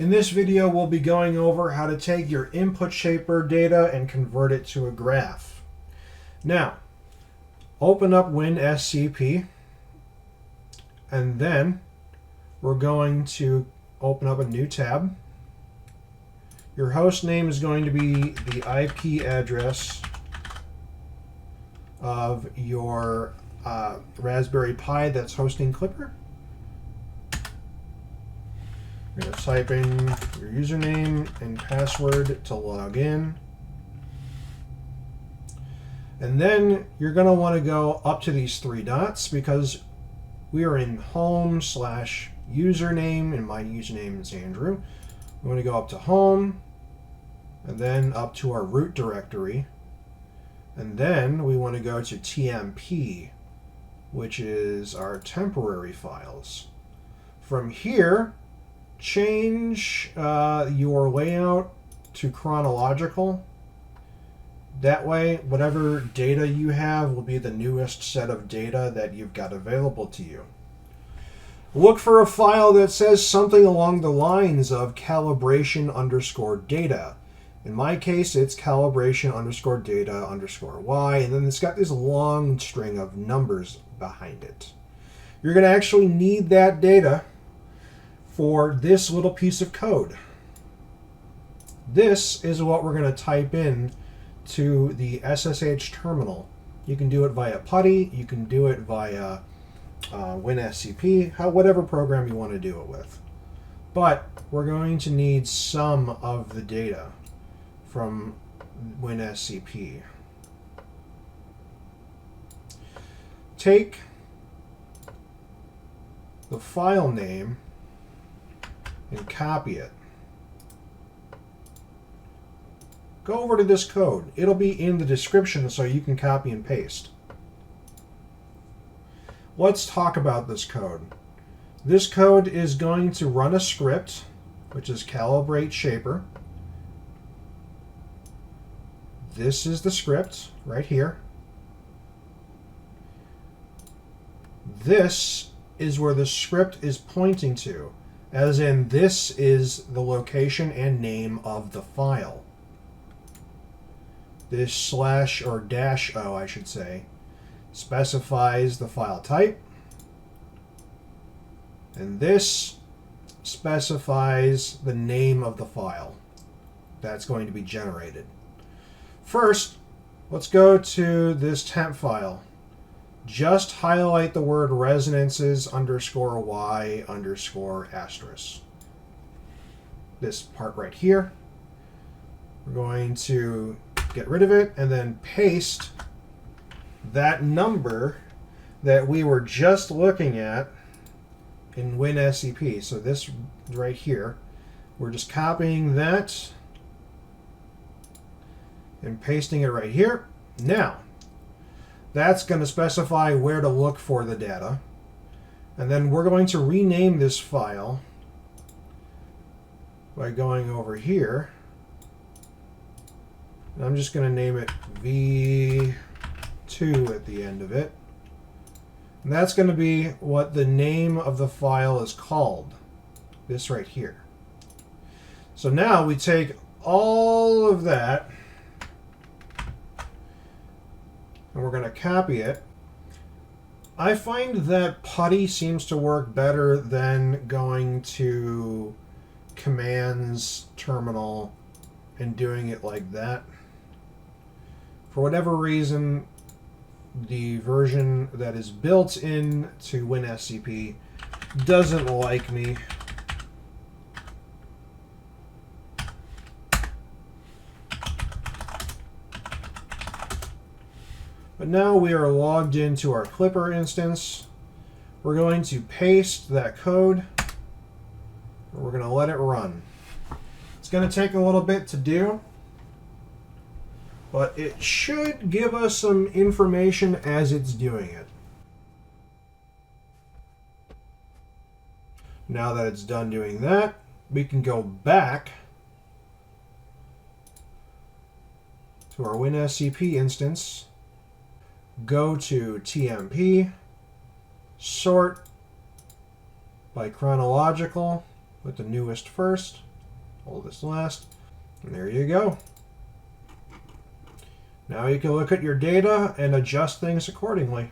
In this video, we'll be going over how to take your input shaper data and convert it to a graph. Now, open up WinSCP, and then we're going to open up a new tab. Your host name is going to be the IP address of your Raspberry Pi that's hosting Klipper. You're going to type in your username and password to log in. And then you're going to want to go up to these three dots because we are in home/username, and my username is Andrew. We want to go up to home and then up to our root directory. And then we want to go to TMP, which is our temporary files. From here, change your layout to chronological. That way, whatever data you have will be the newest set of data that you've got available to you. Look for a file that says something along the lines of calibration_data. In my case, it's calibration_data_y, and then it's got this long string of numbers behind it. You're going to actually need that data for this little piece of code. This is what we're going to type in to the SSH terminal. You can do it via PuTTY, you can do it via WinSCP, whatever program you want to do it with. But we're going to need some of the data from WinSCP. Take the file name and copy it. Go over to this code. It'll be in the description so you can copy and paste. Let's talk about this code. This code is going to run a script, which is calibrate shaper. This is the script right here. This is where the script is pointing to, as in this is the location and name of the file. This slash or dash O, I should say, specifies the file type. And this specifies the name of the file that's going to be generated. First, let's go to this temp file. Just highlight the word resonances_y_*. This part right here. We're going to get rid of it and then paste that number that we were just looking at in WinSCP. So this right here, we're just copying that and pasting it right here. Now, that's going to specify where to look for the data. And then we're going to rename this file by going over here. And I'm just going to name it V2 at the end of it. And that's going to be what the name of the file is called. This right here. So now we take all of that and we're going to copy it. I find that PuTTY seems to work better than going to commands terminal and doing it like that. For whatever reason, the version that is built into WinSCP doesn't like me. But now we are logged into our Klipper instance. We're going to paste that code, and we're going to let it run. It's going to take a little bit to do, but it should give us some information as it's doing it. Now that it's done doing that, we can go back to our WinSCP instance, go to TMP, sort by chronological with the newest first, Hold this last. And there you go. Now you can look at your data and adjust things accordingly.